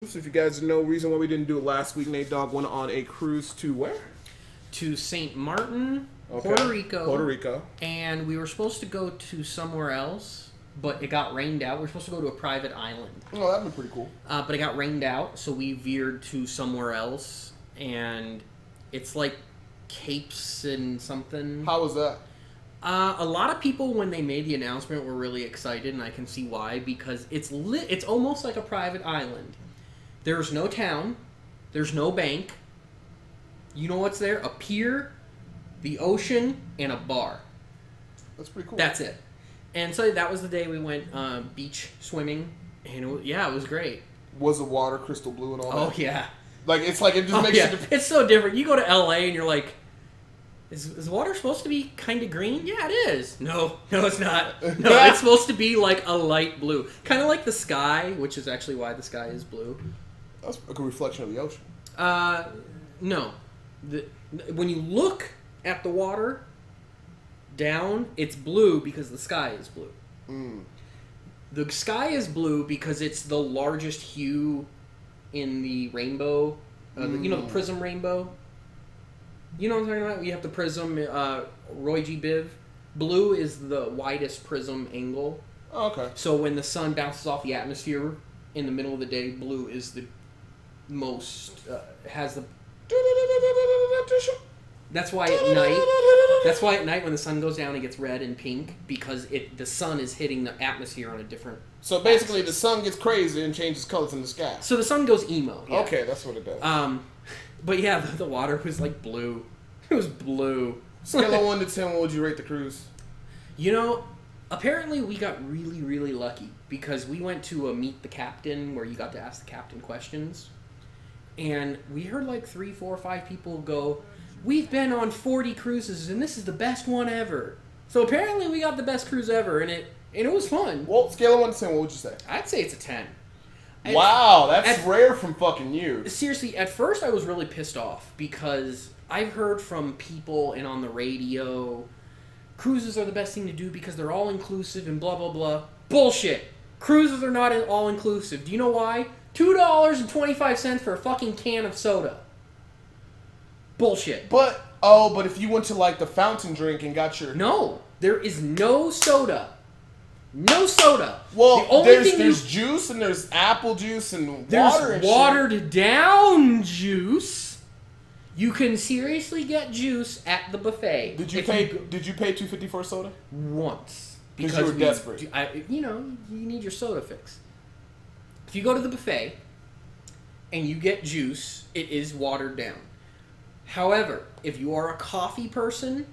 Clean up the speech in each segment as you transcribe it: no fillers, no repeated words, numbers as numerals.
So if you guys know reason why we didn't do it last week, Nate Dogg went on a cruise to where? To St. Martin, Okay. Puerto Rico. Puerto Rico. And we were supposed to go to somewhere else, but it got rained out. We were supposed to go to a private island. Oh, that'd be pretty cool. But it got rained out, so we veered to somewhere else. And it's like Capes and something. How was that? A lot of people, when they made the announcement, were really excited, and I can see why, because it's almost like a private island. There's no town. There's no bank. You know what's there? A pier, the ocean, and a bar. That's pretty cool. That's it. And so that was the day we went beach swimming, and it was great. Was the water crystal blue and all that? Oh, yeah. Like, it just makes it... It's so different. You go to L.A. and you're like, is the water supposed to be kind of green? Yeah, it is. No, it's not. No, it's supposed to be like a light blue. Kind of like the sky, which is actually why the sky is blue. That's a good reflection of the ocean. No. When you look at the water down, it's blue because the sky is blue. Mm. The sky is blue because it's the largest hue in the rainbow. You know, the prism rainbow? You know what I'm talking about? You have the prism, Roy G. Biv. Blue is the widest prism angle. Oh, okay. So when the sun bounces off the atmosphere in the middle of the day, blue is the most, has the... That's why at night when the sun goes down, it gets red and pink, because the sun is hitting the atmosphere on a different... So basically the sun gets crazy and changes colors in the sky. So the sun goes emo. Yeah. Okay, that's what it does. But yeah, the water was like blue. It was blue. Scale of 1 to 10, what would you rate the cruise? You know, apparently we got really, really lucky, because we went to a Meet the Captain where you got to ask the captain questions. And we heard like 3, 4, 5 people go, "We've been on 40 cruises and this is the best one ever." So apparently we got the best cruise ever, and it was fun. Well, scale of 1 to 10, what would you say? I'd say it's a 10. Wow, that's rare from fucking you. Seriously, at first I was really pissed off, because I've heard from people and on the radio, cruises are the best thing to do because they're all-inclusive and blah, blah, blah. Bullshit. Cruises are not all-inclusive. Do you know why? $2.25 for a fucking can of soda. Bullshit. But if you went to like the fountain drink and got your... No, there is no soda. No soda. Well, there's juice and there's apple juice and water and shit. There's watered down juice. You can seriously get juice at the buffet. Did you pay $2.50 for a soda? Once. Because you were desperate. You need your soda fix. If you go to the buffet and you get juice, it is watered down. However, if you are a coffee person,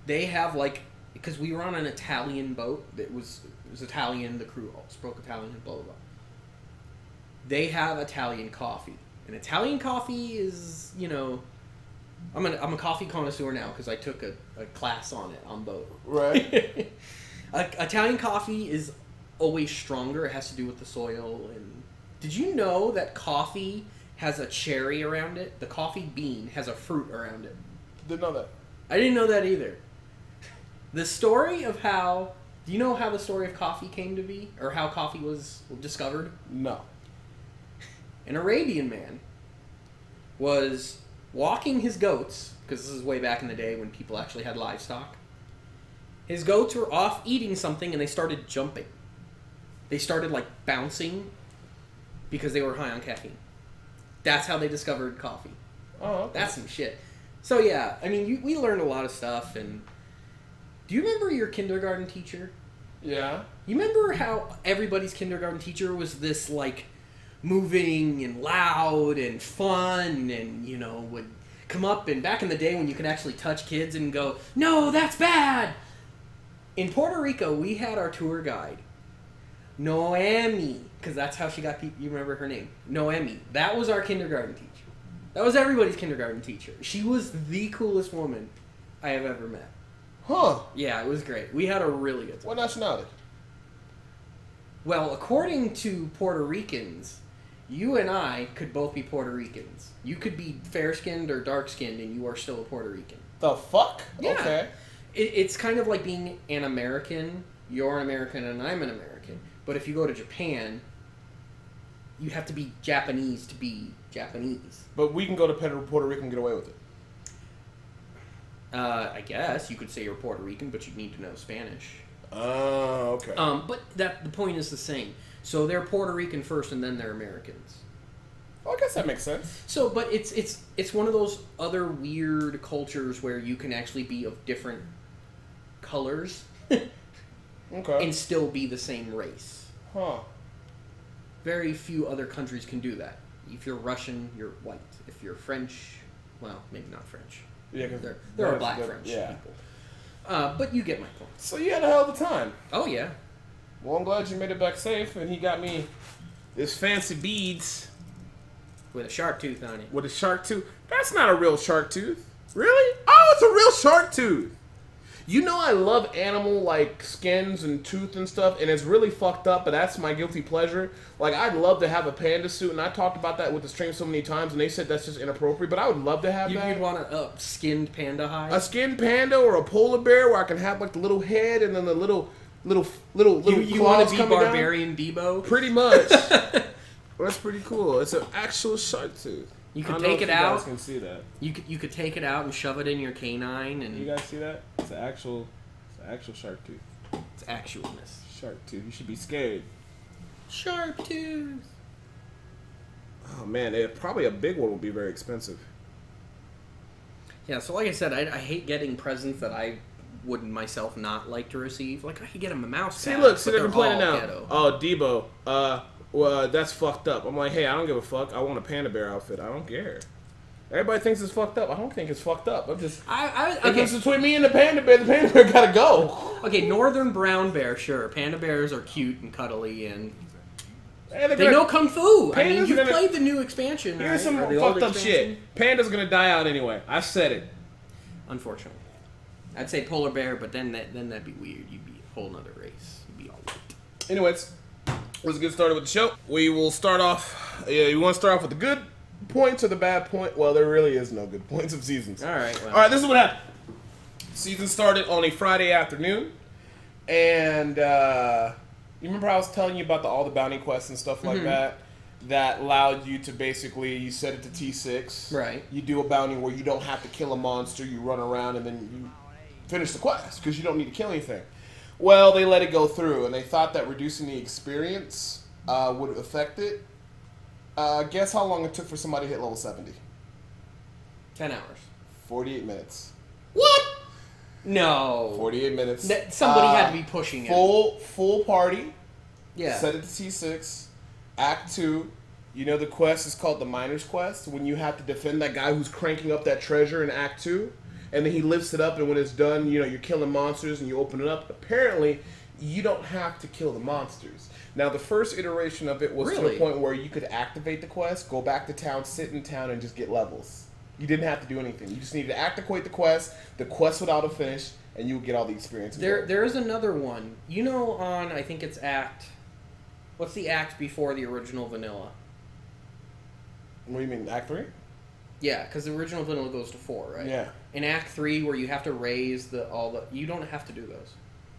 they have like... Because we were on an Italian boat that was Italian, the crew all spoke Italian, and blah, blah, blah. They have Italian coffee. And Italian coffee is, you know... I'm a coffee connoisseur now because I took a class on it on boat. Right. Italian coffee is always stronger. It has to do with the soil. And did you know that coffee has a cherry around it? The coffee bean has a fruit around it. Didn't know that. I didn't know that either. The story of how... Do you know how the story of coffee came to be? Or how coffee was discovered? No. An Arabian man was walking his goats, because this is way back in the day when people actually had livestock. His goats were off eating something and they started jumping. They started like bouncing because they were high on caffeine. That's how they discovered coffee. Oh, okay. That's some shit. So yeah, I mean, we learned a lot of stuff. And do you remember your kindergarten teacher? Yeah. You remember how everybody's kindergarten teacher was this like moving and loud and fun, and you know, would come up, and back in the day when you could actually touch kids and go, "No, that's bad." In Puerto Rico, we had our tour guide, Noemi, because that's how she got people. You remember her name, Noemi. That was our kindergarten teacher. That was everybody's kindergarten teacher. She was the coolest woman I have ever met. Huh. Yeah, it was great. We had a really good time. What nationality? Well, according to Puerto Ricans, you and I could both be Puerto Ricans. You could be fair-skinned or dark-skinned, and you are still a Puerto Rican. The fuck? Yeah. Okay. It's kind of like being an American. You're an American and I'm an American. But if you go to Japan, you have to be Japanese to be Japanese. But we can go to Puerto Rico and get away with it. I guess you could say you're Puerto Rican, but you need to know Spanish. Oh, okay. But the point is the same. So they're Puerto Rican first, and then they're Americans. Well, I guess that makes sense. So, but it's one of those other weird cultures where you can actually be of different colors, Okay. and still be the same race. Huh. Very few other countries can do that. If you're Russian, you're white. If you're French, well, maybe not French. Yeah, because there are black French people. But you get my point. So you had a hell of a time. Oh, yeah. Well, I'm glad you made it back safe, and he got me this fancy beads. With a shark tooth on it. With a shark tooth. That's not a real shark tooth. Really? Oh, it's a real shark tooth. You know I love animal, like, skins and tooth and stuff, and it's really fucked up, but that's my guilty pleasure. Like, I'd love to have a panda suit, and I talked about that with the stream so many times, and they said that's just inappropriate, but I would love to have that. You'd want a skinned panda hide? A skinned panda or a polar bear where I can have, like, the little head and then the little You claws want to be coming Barbarian down. Debo? Pretty much. Well, that's pretty cool. It's an actual shark tooth. You could take it out. You guys can see that. You could take it out and shove it in your canine, and You guys see that? It's an actual shark tooth. it's actualness. Shark tooth. You should be scared. Shark tooth. Oh man, probably a big one would be very expensive. Yeah, so like I said, I hate getting presents that I wouldn't myself not like to receive. Like I could get him a mouse pad. See, they're complaining now. Ghetto. Oh, Debo, well, that's fucked up. I'm like, hey, I don't give a fuck. I want a panda bear outfit. I don't care. Everybody thinks it's fucked up. I don't think it's fucked up. I'm just. If okay. it's between me and the panda bear gotta go. Okay, northern brown bear, sure. Panda bears are cute and cuddly, and Hey, they know kung fu. I mean, Pandas you've are gonna- played the new expansion, right? Here's some Or the old fucked up expansion? shit. Panda's gonna die out anyway. I said it. Unfortunately. I'd say polar bear, but then that'd be weird. You'd be a whole nother race. You'd be all white. Anyways, let's get started with the show. We will start off. You want to start off with the good points or the bad point? Well, there really is no good points of seasons. All right. Well. All right, this is what happened. Season started on a Friday afternoon, and you remember I was telling you about all the bounty quests and stuff like that allowed you to basically, you set it to T6. Right. You do a bounty where you don't have to kill a monster. You run around and then you finish the quest because you don't need to kill anything. Well, they let it go through, and they thought that reducing the experience would affect it. Guess how long it took for somebody to hit level 70? 10 hours. 48 minutes. What? No. 48 minutes. Somebody had to be pushing it. Full party. Yeah. Set it to T6. Act 2. You know the quest is called the Miner's Quest, when you have to defend that guy who's cranking up that treasure in Act 2. And then he lifts it up, and when it's done, you know, you're killing monsters, and you open it up. Apparently, you don't have to kill the monsters. Now, the first iteration of it was to the point where you could activate the quest, go back to town, sit in town, and just get levels. You didn't have to do anything. You just needed to activate the quest would auto-finish, and you would get all the experience. There is another one. You know on, I think it's Act... What's the act before the original vanilla? What do you mean, Act 3? Yeah, because the original vanilla goes to 4, right? Yeah. In Act 3, where you have to raise you don't have to do those.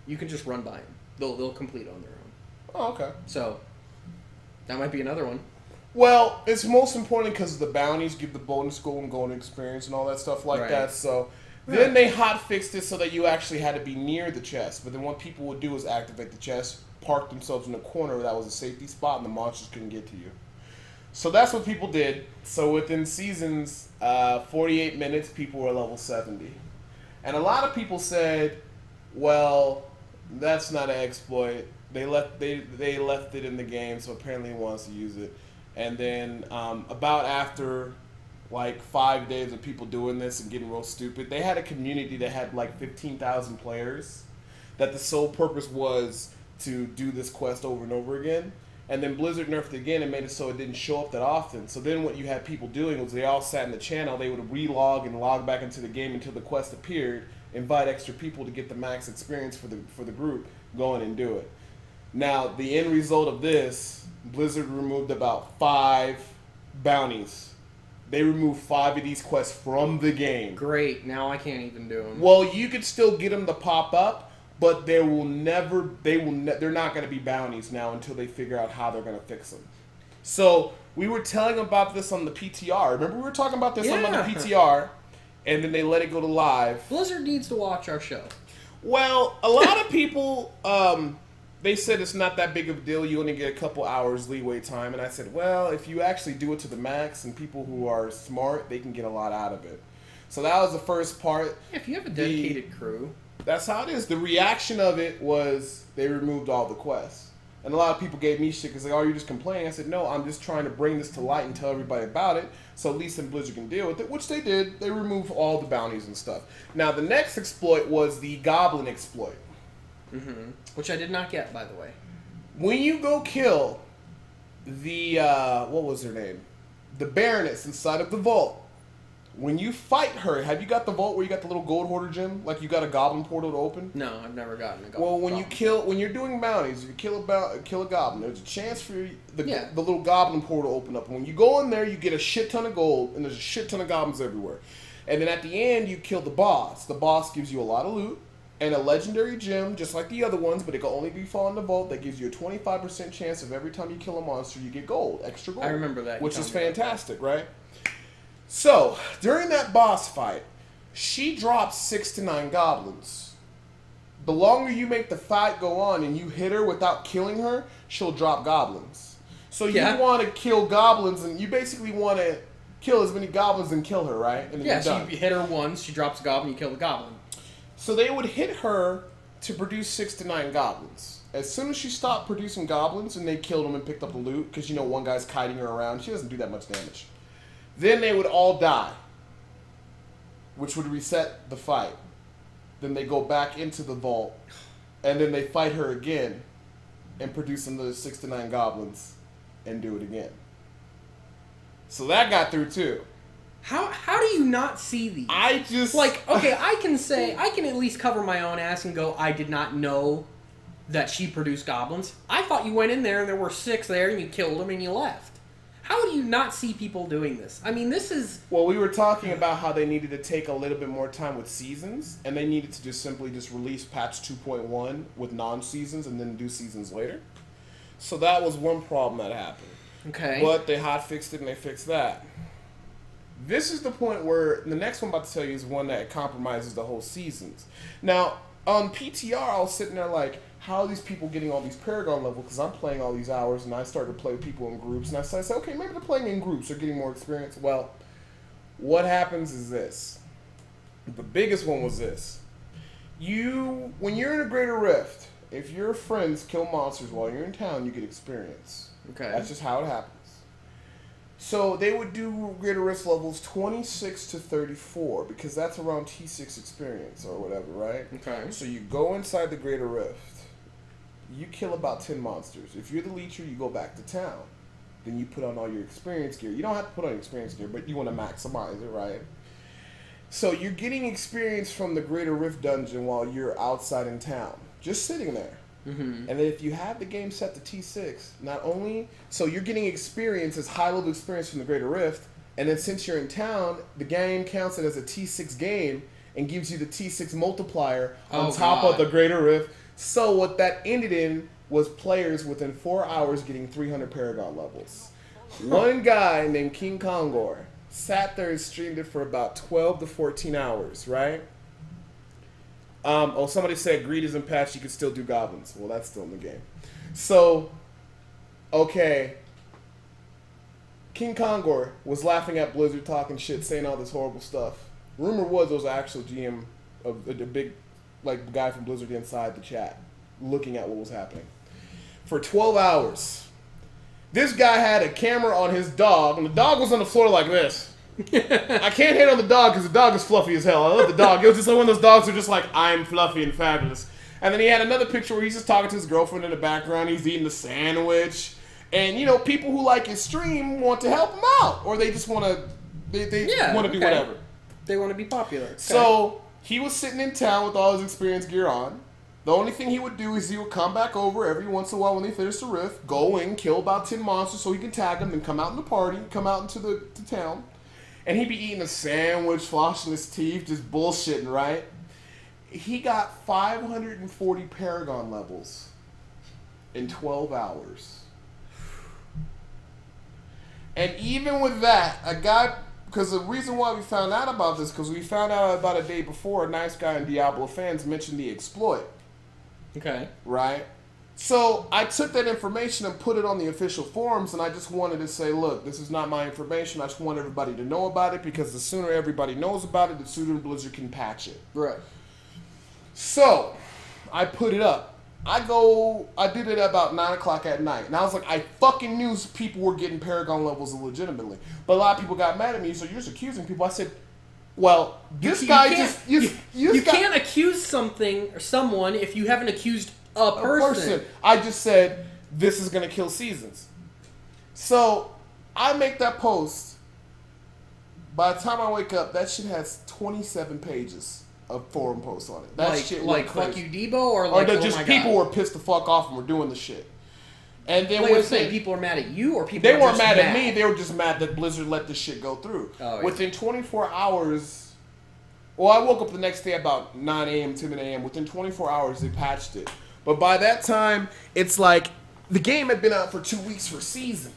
You can just run by them. They'll complete on their own. Oh, okay. So, that might be another one. Well, it's most important because the bounties give the bonus gold and golden experience and all that stuff like that. So then they hot fixed it so that you actually had to be near the chest. But then what people would do is activate the chest, park themselves in a corner where that was a safety spot, and the monsters couldn't get to you. So that's what people did. So within seasons, 48 minutes, people were level 70. And a lot of people said, well, that's not an exploit. They left it in the game, so apparently he wants to use it. And then about after like 5 days of people doing this and getting real stupid, they had a community that had like 15,000 players that the sole purpose was to do this quest over and over again. And then Blizzard nerfed it again and made it so it didn't show up that often. So then what you had people doing was they all sat in the channel, they would relog and log back into the game until the quest appeared, invite extra people to get the max experience for the group, go in and do it. Now, the end result of this, Blizzard removed about 5 bounties. They removed 5 of these quests from the game. Great, now I can't even do them. Well, you could still get them to pop up, but they're not going to be bounties now until they figure out how they're going to fix them. So we were telling them about this on the PTR. Remember we were talking about this on the PTR, and then they let it go to live. Blizzard needs to watch our show. Well, a lot of people, they said it's not that big of a deal. You only get a couple hours leeway time. And I said, well, if you actually do it to the max, and people who are smart, they can get a lot out of it. So that was the first part. If you have a dedicated crew. That's how it is. The reaction of it was they removed all the quests. And a lot of people gave me shit because like, oh, you're just complaining. I said, no, I'm just trying to bring this to light and tell everybody about it, so at least then Blizzard can deal with it, which they did. They removed all the bounties and stuff. Now, the next exploit was the Goblin exploit. Mm-hmm. Which I did not get, by the way. When you go kill the, what was her name? The Baroness inside of the vault. When you fight her, have you got the vault where you got the little gold hoarder gem? Like you got a goblin portal to open? No, I've never gotten a goblin. Well, when you're doing bounties, you kill a goblin. There's a chance for the little goblin portal to open up. And when you go in there, you get a shit ton of gold, and there's a shit ton of goblins everywhere. And then at the end, you kill the boss. The boss gives you a lot of loot and a legendary gem, just like the other ones, but it can only be found in the vault. That gives you a 25% chance of every time you kill a monster, you get gold, extra gold. I remember that. Which is fantastic, right? So, during that boss fight, she drops 6 to 9 goblins. The longer you make the fight go on and you hit her without killing her, she'll drop goblins. So you want to kill goblins, and you basically want to kill as many goblins and kill her, right? And then so you hit her once, she drops a goblin, you kill the goblin. So they would hit her to produce 6 to 9 goblins. As soon as she stopped producing goblins and they killed them and picked up the loot, because, you know, one guy's kiting her around, she doesn't do that much damage. Then they would all die, which would reset the fight. Then they go back into the vault, and then they fight her again and produce another 6 to 9 goblins and do it again. So that got through too. How do you not see these? I just... Like, okay, I can at least cover my own ass and go, I did not know that she produced goblins. I thought you went in there and there were 6 there and you killed them and you left. How do you not see people doing this? I mean, this is... Well, we were talking about how they needed to take a little bit more time with seasons, and they needed to just simply just release patch 2.1 with non-seasons and then do seasons later. So that was one problem that happened. Okay. But they hot-fixed it and they fixed that. This is the point where the next one I'm about to tell you is one that compromises the whole seasons. Now, on PTR, I was sitting there like, how are these people getting all these Paragon level? Because I'm playing all these hours, and I started to play with people in groups, and I said, okay, maybe they're playing in groups, they're getting more experience. Well, what happens is this. The biggest one was this. When you're in a Greater Rift, if your friends kill monsters while you're in town, you get experience. Okay. That's just how it happens. So they would do Greater Rift levels 26 to 34, because that's around T6 experience or whatever, right? Okay. So you go inside the Greater Rift. You kill about 10 monsters. If you're the leecher, you go back to town. Then you put on all your experience gear. You don't have to put on experience gear, but you want to maximize it, right? So you're getting experience from the Greater Rift dungeon while you're outside in town. Just sitting there. Mm-hmm. And then if you have the game set to T6, not only... So you're getting experience as high-level experience from the Greater Rift, and then since you're in town, the game counts it as a T6 game and gives you the T6 multiplier on top of the Greater Rift. So what that ended in was players within 4 hours getting 300 Paragon levels. One guy named King Kongor sat there and streamed it for about 12 to 14 hours, right? Somebody said greed isn't patched, you can still do goblins. Well, that's still in the game. So, okay. King Kongor was laughing at Blizzard, talking shit, saying all this horrible stuff. Rumor was there was an actual GM, of a big guy from Blizzard inside the chat, looking at what was happening. For 12 hours, this guy had a camera on his dog, and the dog was on the floor like this. I can't hate on the dog because the dog is fluffy as hell. I love the dog. It was just like one of those dogs who are just like, I'm fluffy and fabulous. And then he had another picture where he's just talking to his girlfriend in the background. He's eating the sandwich. And, you know, people who like his stream want to help him out. Or they just want to, they want to do whatever. They want to be popular. Okay. So he was sitting in town with all his experience gear on. The only thing he would do is he would come back over every once in a while when they finish the rift, go in, kill about 10 monsters so he can tag them, then come out in the party, come out into the town. And he'd be eating a sandwich, flossing his teeth, just bullshitting, right? He got 540 Paragon levels in 12 hours. And even with that, a guy, because the reason why we found out about this, because we found out about a day before, a nice guy in Diablo fans mentioned the exploit. Okay. Right? So I took that information and put it on the official forums, and I just wanted to say, look, this is not my information. I just want everybody to know about it, because the sooner everybody knows about it, the sooner Blizzard can patch it. Right. So I put it up. I did it about 9 o'clock at night. And I was like, I fucking knew people were getting Paragon levels illegitimately. But a lot of people got mad at me, so you're just accusing people. I said, well, this guy just... You can't accuse something or someone if you haven't accused a person. I just said, this is going to kill seasons. So I make that post. By the time I wake up, that shit has 27 pages of forum posts on it. That shit like fuck you, Debo, or like just people were pissed the fuck off and were doing the shit. And then saying people are mad at you, or people they weren't mad at me. They were just mad that Blizzard let this shit go through. Oh, yeah. Within 24 hours, well, I woke up the next day about 9 a.m., 10 a.m. Within 24 hours, they patched it. But by that time, it's like the game had been out for 2 weeks for season.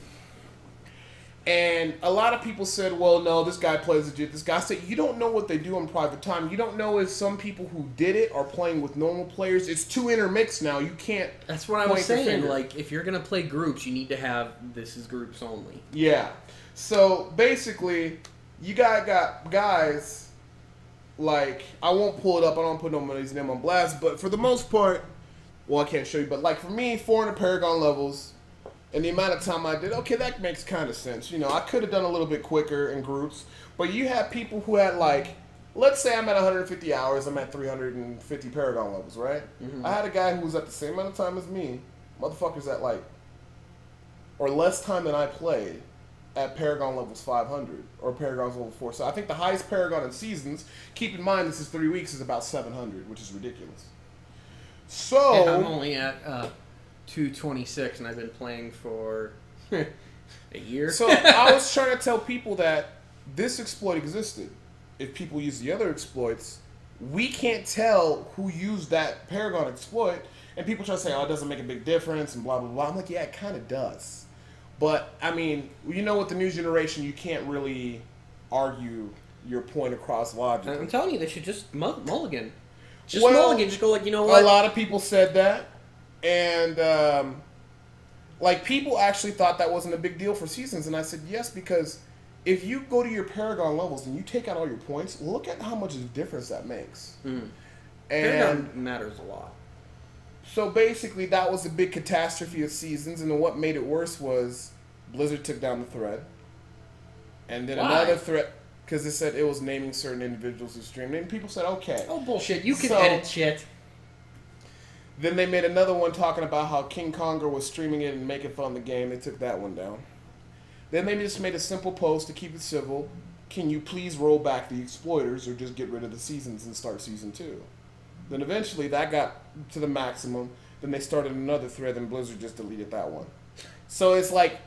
And a lot of people said, well, no, this guy plays legit. This guy said, you don't know what they do in private time. You don't know if some people who did it are playing with normal players. It's too intermixed now. You can't. That's what I was saying. Like, if you're going to play groups, you need to have this is groups only. Yeah. So, basically, you got guys, like, I won't pull it up. I don't put nobody's name on blast. But for the most part, well, I can't show you. But, like, for me, 400 Paragon levels. And the amount of time I did, okay, that makes kind of sense. You know, I could have done a little bit quicker in groups. But you have people who had, like, let's say I'm at 150 hours, I'm at 350 Paragon levels, right? Mm-hmm. I had a guy who was at the same amount of time as me. Motherfuckers at, like, or less time than I played at Paragon levels 500 or Paragon's level 4. So I think the highest Paragon in seasons, keep in mind this is 3 weeks, is about 700, which is ridiculous. So... And I'm only at... 226, and I've been playing for a year. So I was trying to tell people that this exploit existed. If people use the other exploits, we can't tell who used that Paragon exploit. And people try to say, oh, it doesn't make a big difference, and blah, blah, blah. I'm like, yeah, it kind of does. But, I mean, you know, with the new generation, you can't really argue your point across logically. I'm telling you, they should just mulligan. Just mulligan. Just go like, you know what? A lot of people said that. And, like, people actually thought that wasn't a big deal for seasons. And I said, yes, because if you go to your Paragon levels and you take out all your points, look at how much of a difference that makes. Mm. And Paragon matters a lot. So, basically, that was a big catastrophe of seasons. And then what made it worse was Blizzard took down the thread. And then another thread, because it said it was naming certain individuals who streamed. And people said, okay. Oh, bullshit. You can edit shit. Then they made another one talking about how King Konger was streaming it and making fun of the game. They took that one down. Then they just made a simple post to keep it civil. Can you please roll back the exploiters or just get rid of the seasons and start season 2? Then eventually that got to the maximum. Then they started another thread and Blizzard just deleted that one. So it's like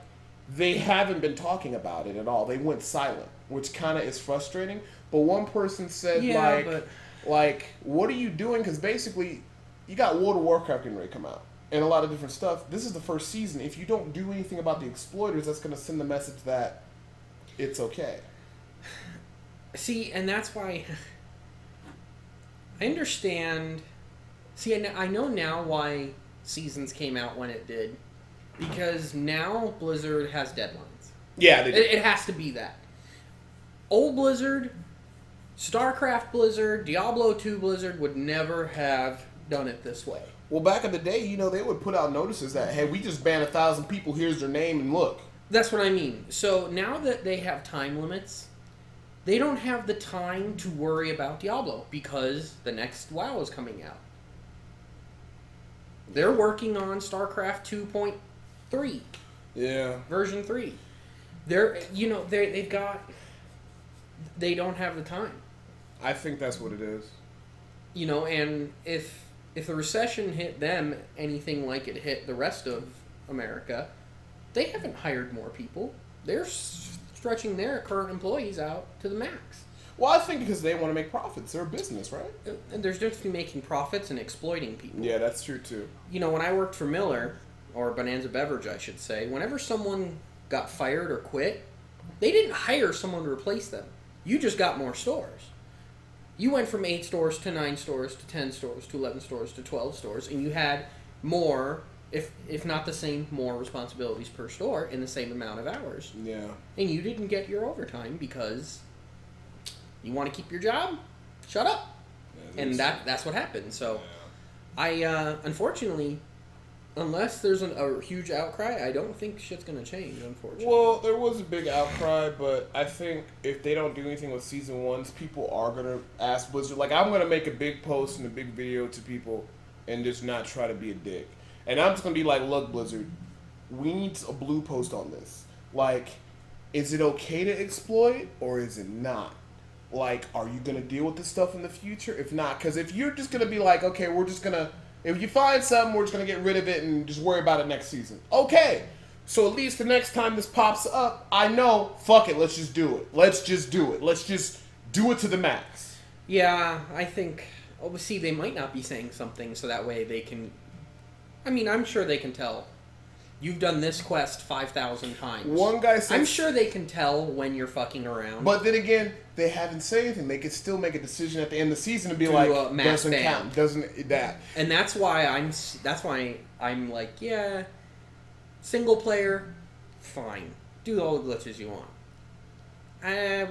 they haven't been talking about it at all. They went silent, which kind of is frustrating. But one person said, like, what are you doing? Because basically... You got World of Warcraft getting ready to come out. And a lot of different stuff. This is the first season. If you don't do anything about the exploiters, that's going to send the message that it's okay. See, and that's why... I understand... See, I know now why Seasons came out when it did. Because now Blizzard has deadlines. Yeah, they do. It has to be that. Old Blizzard, StarCraft Blizzard, Diablo 2 Blizzard would never have... done it this way. Well, back in the day, you know, they would put out notices that, hey, we just banned 1,000 people, here's their name, and look. That's what I mean. So now that they have time limits, they don't have the time to worry about Diablo because the next WoW is coming out. They're working on StarCraft 2.3. Yeah. Version 3. They don't have the time. I think that's what it is. You know, and if the recession hit them anything like it hit the rest of America, they haven't hired more people. They're stretching their current employees out to the max. Well, I think because they want to make profits. They're a business, right? And there's difference between making profits and exploiting people. Yeah, that's true, too. You know, when I worked for Miller, or Bonanza Beverage, I should say, whenever someone got fired or quit, they didn't hire someone to replace them. You just got more stores. You went from 8 stores to 9 stores to 10 stores to 11 stores to 12 stores, and you had more, if not the same, more responsibilities per store in the same amount of hours. Yeah. And you didn't get your overtime because you want to keep your job? Shut up. Yeah, and that's what happened. So I, unfortunately, unless there's a huge outcry, I don't think shit's going to change, unfortunately. Well, there was a big outcry, but I think if they don't do anything with Season 1s, people are going to ask Blizzard. Like, I'm going to make a big post and a big video to people and just not try to be a dick. And I'm just going to be like, look, Blizzard, we need a blue post on this. Like, is it okay to exploit or is it not? Like, are you going to deal with this stuff in the future? If not, because if you're just going to be like, okay, we're just going to, if you find something, we're just going to get rid of it and just worry about it next season. Okay. So at least the next time this pops up, I know, fuck it, let's just do it. Let's just do it. Let's just do it to the max. Yeah, I think, obviously they might not be saying something so that way they can, I mean, I'm sure they can tell. You've done this quest 5,000 times. One guy said... I'm sure they can tell when you're fucking around. But then again, they haven't said anything. They could still make a decision at the end of the season and be like, doesn't count, doesn't that. And that's why I'm like, yeah, single player, fine. Do all the glitches you want. I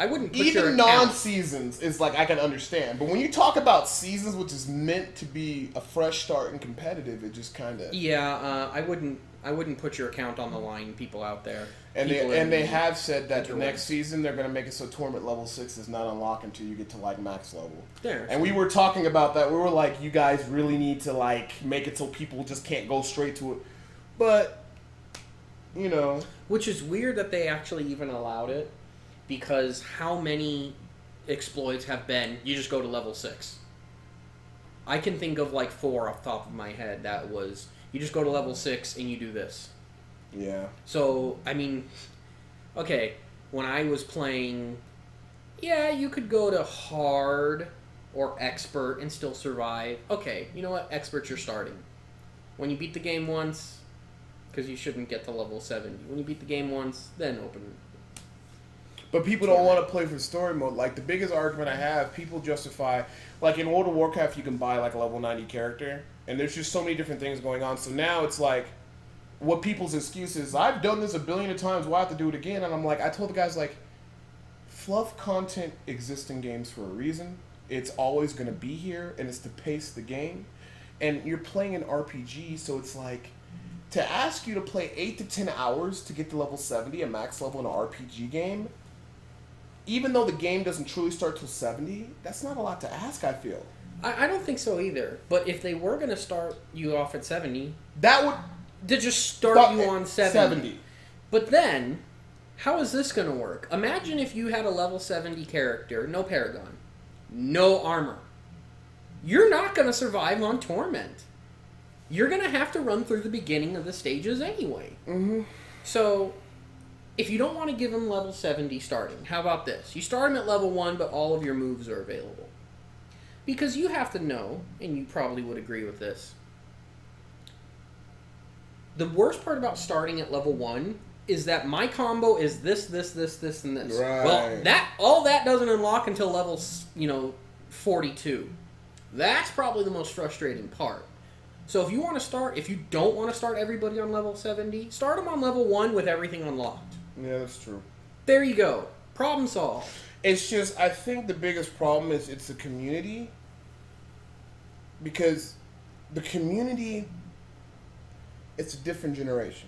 wouldn't put even non-seasons is like I can understand, but when you talk about seasons, which is meant to be a fresh start and competitive, it just kind of I wouldn't put your account on the line, people out there. And they have said that the next season they're going to make it so tournament level 6 is not unlocked until you get to like max level. There. And we were talking about that. We were like, you guys really need to like make it so people just can't go straight to it. But you know, which is weird that they actually even allowed it. Because how many exploits have been, you just go to level 6? I can think of like 4 off the top of my head that was, you just go to level 6 and you do this. Yeah. So, I mean, okay, when I was playing, yeah, you could go to hard or expert and still survive. Okay, you know what? Expert, you're starting. When you beat the game once, because you shouldn't get to level 70. When you beat the game once, then open. But people don't want to play for story mode. Like, the biggest argument I have, people justify... Like, in World of Warcraft, you can buy, like, a level 90 character. And there's just so many different things going on. So now it's like, what people's excuse is, I've done this a billion of times, why have to do it again? And I'm like, I told the guys, like, fluff content exists in games for a reason. It's always going to be here, and it's to pace the game. And you're playing an RPG, so it's like... To ask you to play 8 to 10 hours to get to level 70, a max level in an RPG game... Even though the game doesn't truly start till 70, that's not a lot to ask, I feel. I don't think so either. But if they were going to start you off at 70... That would... To just start you on 70. But then, how is this going to work? Imagine if you had a level 70 character, no Paragon, no armor. You're not going to survive on Torment. You're going to have to run through the beginning of the stages anyway. Mm-hmm. So... If you don't want to give them level 70 starting, how about this? You start them at level 1, but all of your moves are available. Because you have to know, and you probably would agree with this, the worst part about starting at level 1 is that my combo is this, this, and this. Right. Well, all that doesn't unlock until level, 42. That's probably the most frustrating part. So if you don't want to start everybody on level 70, start them on level 1 with everything unlocked. Yeah, that's true. There you go. Problem solved. It's just, I think the biggest problem is it's the community. Because the community, it's a different generation.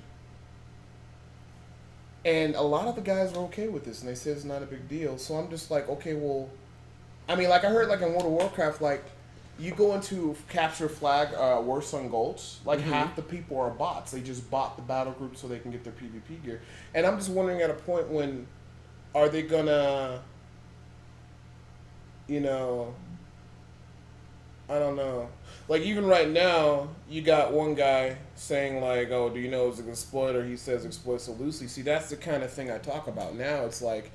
And a lot of the guys are okay with this, and they say it's not a big deal. So I'm just like, okay, well... I mean, like, I heard, like, in World of Warcraft, like... You go into capture flag, Worse on Gulch, like half the people are bots. They just bot the battle group so they can get their PvP gear. And I'm just wondering at a point when, are they gonna, I don't know. Like, even right now, you got one guy saying, like, oh, do you know it's an exploiter? He says exploit so loosely. See, that's the kind of thing I talk about now. It's like,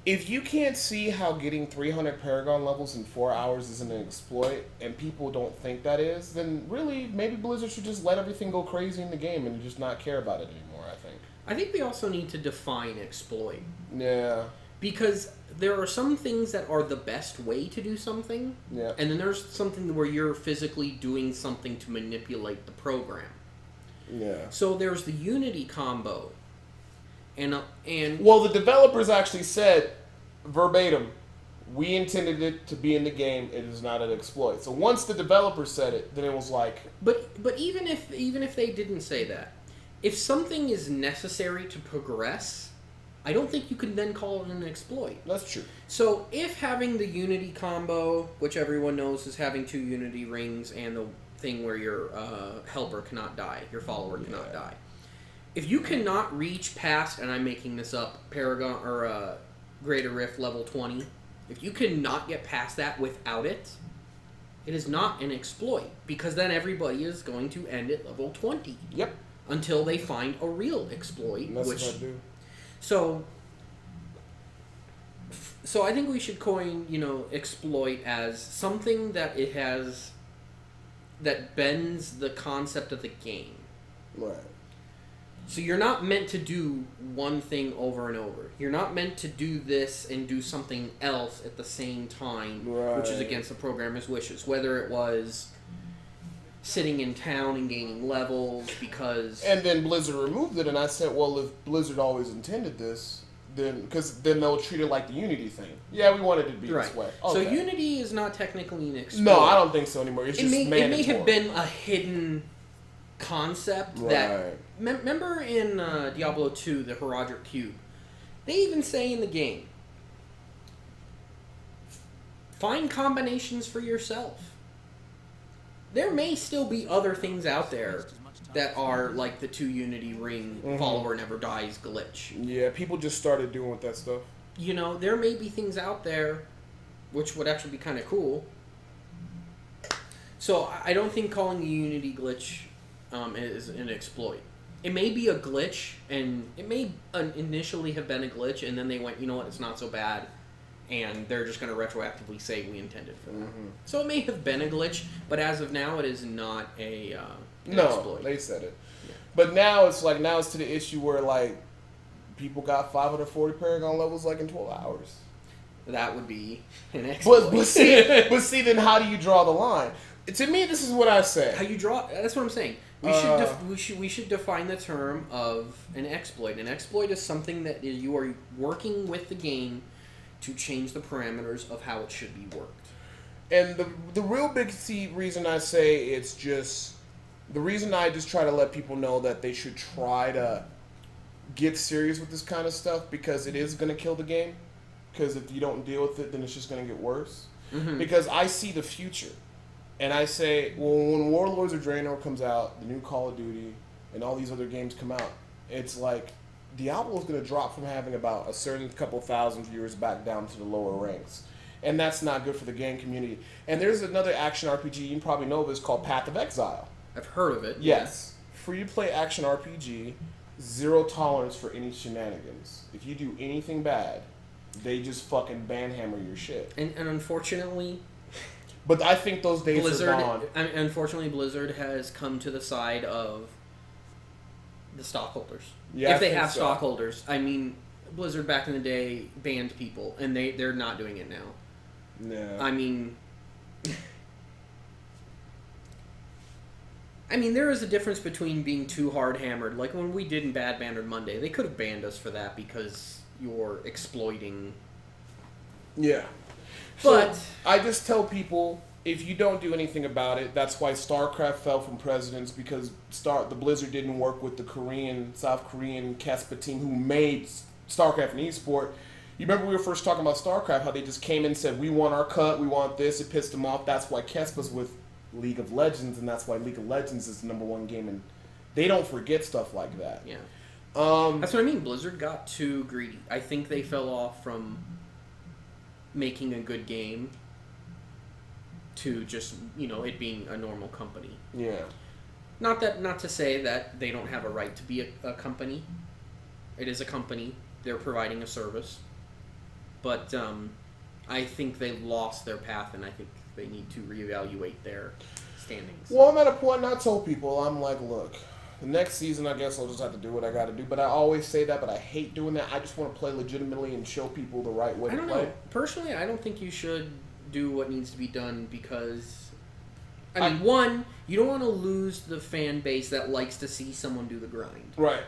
if you can't see how getting 300 Paragon levels in 4 hours isn't an exploit, and people don't think that is, then really, maybe Blizzard should just let everything go crazy in the game and just not care about it anymore, I think. I think we also need to define exploit. Yeah. Because there are some things that are the best way to do something. Yeah. And then there's something where you're physically doing something to manipulate the program. Yeah. So there's the Unity combo. And well, the developers actually said verbatim, we intended it to be in the game. It is not an exploit. So once the developers said it, then it was like. But even if they didn't say that, if something is necessary to progress, I don't think you can then call it an exploit. That's true. So if having the Unity combo, which everyone knows is having 2 Unity rings and the thing where your helper cannot die, your follower cannot die. If you cannot reach past, and I'm making this up, Paragon or Greater Rift level 20, if you cannot get past that without it, it is not an exploit, because then everybody is going to end at level 20. Yep. Until they find a real exploit, and that's what I do. So I think we should coin, exploit as something that it has that bends the concept of the game. Right. So you're not meant to do one thing over and over. You're not meant to do this and do something else at the same time, which is against the programmer's wishes. Whether it was sitting in town and gaining levels because... And then Blizzard removed it, and I said, well, if Blizzard always intended this, then they'll treat it like the Unity thing. Yeah, we wanted it to be this way. Okay. So Unity is not technically an exploit. No, I don't think so anymore. It's just mandatory. It may have been a hidden concept that... Remember in Diablo 2, the Herodic Cube? They even say in the game, find combinations for yourself. There may still be other things out there that are like the 2 Unity ring follower never dies glitch. Yeah, people just started doing with that stuff. There may be things out there which would actually be kind of cool. So I don't think calling the Unity glitch is an exploit. It may be a glitch, and it may initially have been a glitch, and then they went, you know what, it's not so bad, and they're just going to retroactively say we intended for that. So it may have been a glitch, but as of now, it is not an exploit. They said it. Yeah. But now it's to the issue where people got 540 Paragon levels in 12 hours. That would be an exploit. But see, then how do you draw the line? To me, this is what I say. How you draw? That's what I'm saying. We should define the term of an exploit. An exploit is something that you are working with the game to change the parameters of how it should be worked. And the real big reason I say it's just the reason I just try to let people know that they should try to get serious with this kind of stuff, because it is going to kill the game. Because if you don't deal with it, then it's just going to get worse. Because I see the future. And I say, well, when Warlords of Draenor comes out, the new Call of Duty, and all these other games come out, it's like Diablo is going to drop from having about a certain couple thousand viewers back down to the lower ranks. And that's not good for the game community. And there's another action RPG, you probably know of, it's called Path of Exile. I've heard of it. Yes. Free-to-play action RPG, zero tolerance for any shenanigans. If you do anything bad, they just fucking banhammer your shit. And unfortunately... But I think those days are gone. Unfortunately, Blizzard has come to the side of the stockholders. Yeah, if they have stockholders. I mean, Blizzard back in the day banned people, and they're not doing it now. Yeah. I mean, there is a difference between being too hard-hammered. Like when we did in Bad Banner Monday, they could have banned us for that because you're exploiting. Yeah. But so I just tell people, if you don't do anything about it, that's why StarCraft fell from precedence, because the Blizzard didn't work with the South Korean Kespa team who made StarCraft an esport. You remember we were first talking about StarCraft, how they just came in and said, we want our cut, we want this, it pissed them off. That's why Kespa's with League of Legends, and that's why League of Legends is the #1 game, and they don't forget stuff like that. Yeah. That's what I mean. Blizzard got too greedy. I think they fell off from making a good game to just, it being a normal company. Yeah. Not to say that they don't have a right to be a company. It is a company. They're providing a service. But I think they lost their path, and I think they need to reevaluate their standings. Well, I'm at a point, and I told people, I'm like, look, the next season, I guess I'll just have to do what I got to do. But I always say that, but I hate doing that. I just want to play legitimately and show people the right way to play. Know. Personally, I don't think you should do what needs to be done because, I mean, one, you don't want to lose the fan base that likes to see someone do the grind. Right.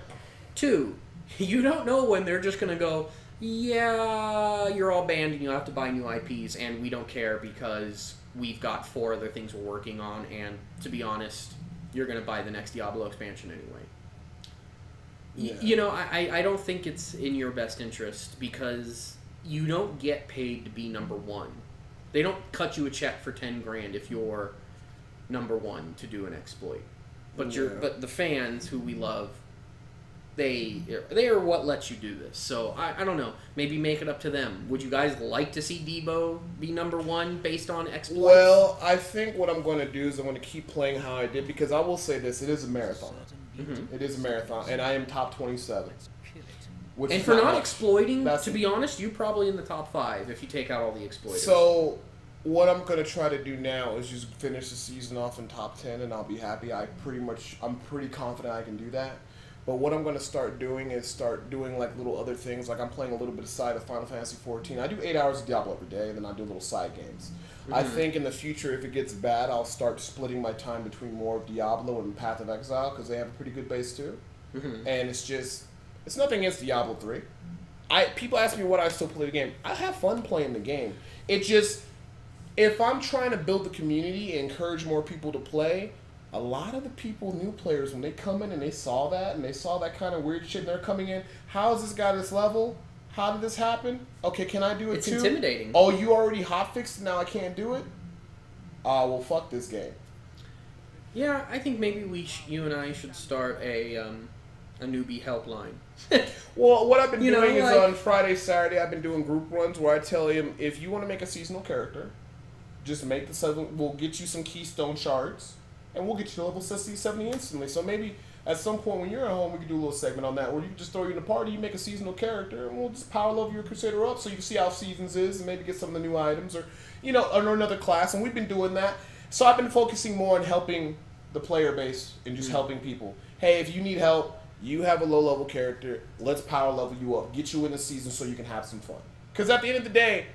Two, you don't know when they're just going to go, yeah, you're all banned and you'll have to buy new IPs, and we don't care because we've got 4 other things we're working on, and to be honest, you're going to buy the next Diablo expansion anyway. Yeah. You know, I don't think it's in your best interest because you don't get paid to be number 1. They don't cut you a check for 10 grand if you're number 1 to do an exploit. But but the fans who we love, they are what lets you do this. So I don't know. Maybe make it up to them. Would you guys like to see Debo be number 1 based on exploits? Well, I think what I'm going to do is I'm going to keep playing how I did because I will say this: it is a marathon. Mm-hmm. It is a marathon, and I am top 27. And for not exploiting, to be honest, you're probably in the top 5 if you take out all the exploiters. So what I'm going to try to do now is just finish the season off in top 10, and I'll be happy. I'm pretty confident I can do that. But what I'm going to start doing is like little other things. Like I'm playing a little bit of side of Final Fantasy 14. I do 8 hours of Diablo every day, and then I do little side games. Mm-hmm. I think in the future, if it gets bad, I'll start splitting my time between more of Diablo and Path of Exile because they have a pretty good base too. Mm-hmm. And it's nothing against Diablo 3. People ask me what I still play the game. I have fun playing the game. It just, if I'm trying to build the community and encourage more people to play, a lot of the people, new players, when they come in and they saw that kind of weird shit and they're coming in, how is this guy this level? How did this happen? Okay, can I do it too? It's intimidating. Oh, you already hotfixed, now I can't do it? Well, fuck this game. Yeah, I think maybe you and I should start a newbie helpline. Well, what I've been doing is on Friday, Saturday, I've been doing group runs where I tell him, if you want to make a seasonal character, just make the 7, we'll get you some keystone shards, and we'll get you to level 60, 70 instantly. So maybe at some point when you're at home, we can do a little segment on that, where you can just throw you in a party, you make a seasonal character, and we'll just power level your Crusader up so you can see how seasons is, and maybe get some of the new items, or, or another class, and we've been doing that. So I've been focusing more on helping the player base and just helping people. Hey, if you need help, you have a low-level character, let's power level you up, get you in the season so you can have some fun. Because at the end of the day,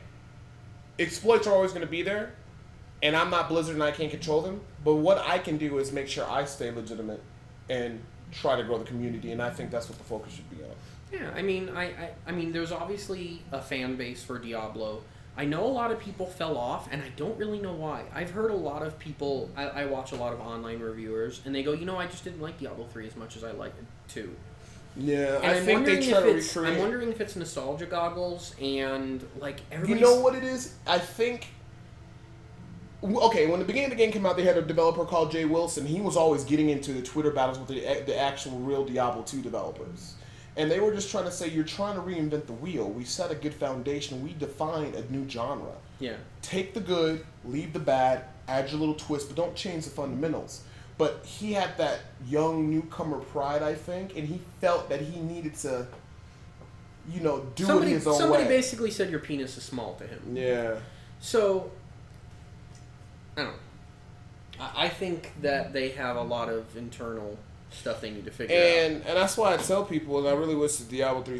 exploits are always going to be there, and I'm not Blizzard and I can't control them, but what I can do is make sure I stay legitimate and try to grow the community, and I think that's what the focus should be on. Yeah, I mean, there's obviously a fan base for Diablo. I know a lot of people fell off, and I don't really know why. I've heard a lot of people, I watch a lot of online reviewers, and they go, I just didn't like Diablo 3 as much as I liked it 2. Yeah, and I think they try to recreate. I'm wondering if it's nostalgia goggles, and, everybody's... You know what it is? I think... Okay, when the beginning of the game came out, they had a developer called Jay Wilson. He was always getting into the Twitter battles with the actual real Diablo 2 developers. And they were just trying to say, you're trying to reinvent the wheel. We set a good foundation. We defined a new genre. Yeah. Take the good, leave the bad, add your little twist, but don't change the fundamentals. But he had that young newcomer pride, I think, and he felt that he needed to, do it his own way. Somebody basically said your penis is small to him. Yeah. So, I don't know. I think that they have a lot of internal stuff they need to figure out. And that's why I tell people, and I really wish the Diablo 3